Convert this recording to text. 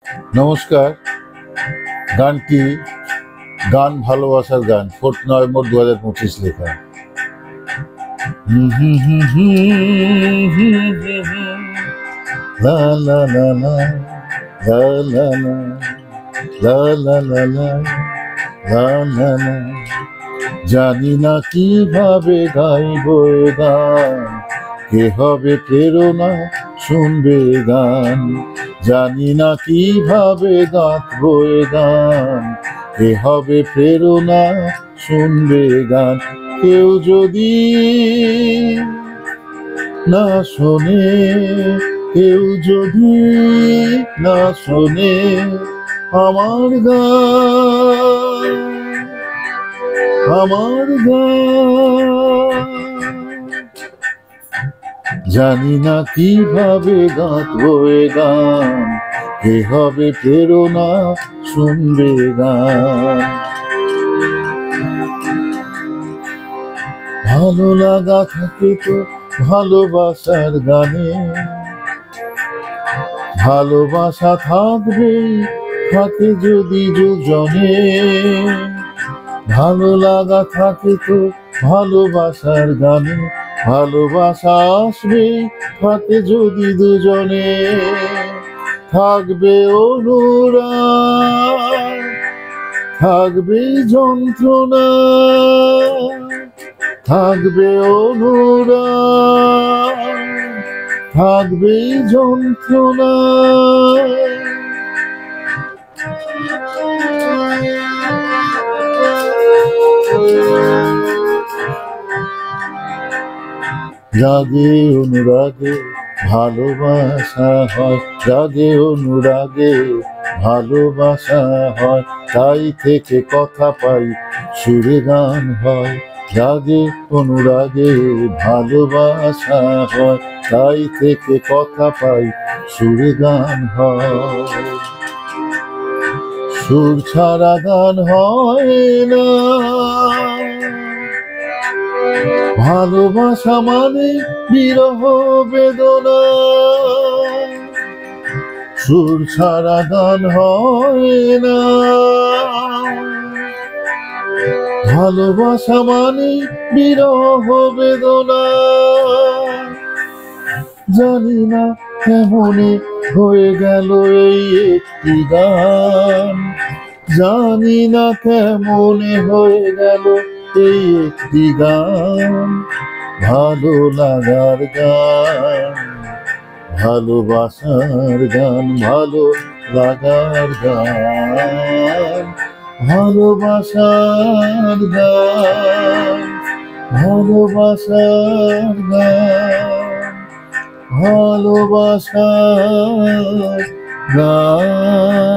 নমস্কার। গানটি গান ভালোবাসার গান 4 নভেম্বর 2025 লেখা। লা লা লা লা লা লা লা লা লা লা লা লা লা। জানি না কিভাবে গাইব এ গান, কে হবে প্রেরণা শুনবে গান। জানি না কিভাবে গাঁথবো এ গান, কে হবে প্রেরণা শুনবে গান। কেউ যদি না শোনে, কেউ যদি না শোনে আমার গান, আমার গান। জানি না কিভাবে গাঁথবো এ গান, কে হবে প্রেরণা শুনবে গান। ভালো লাগা থাকে তো ভালোবাসার গানে, ভালোবাসা থাকবে থাকে যদি দুজনে। ভালো লাগা থাকে তো ভালোবাসার গানে, ভালোবাসা আসবে থাকে যদি দুজনে। থাকবে অনুরাগ, থাকবে যন্ত্রণা, থাকবে অনুরাগ, থাকবে যন্ত্রণা। রাগে অনুরাগে ভালোবাসা হয়, রাগে অনুরাগে ভালোবাসা হয়, তাই থেকে কথা পাই সুরে গান হয়। রাগে অনুরাগে ভালোবাসা হয়, তাই থেকে কথা পাই সুরে গান হয়। সুর ছাড়া গান হয় না, ভালোবাসা মানে বিরহ বেদনা। সুর ছাড়া গান হয় না, ভালোবাসা মানে বিরহ বেদনা। জানি না কেমনে হয়ে গেল এই একটি গান, জানি না কেমনে হয়ে গেল এই একটি গান। ভালো লাগার গান, ভালোবাসার গান, ভালো লাগার গান, ভালোবাসার গান, ভালোবাসার গান, ভালোবাসার গান।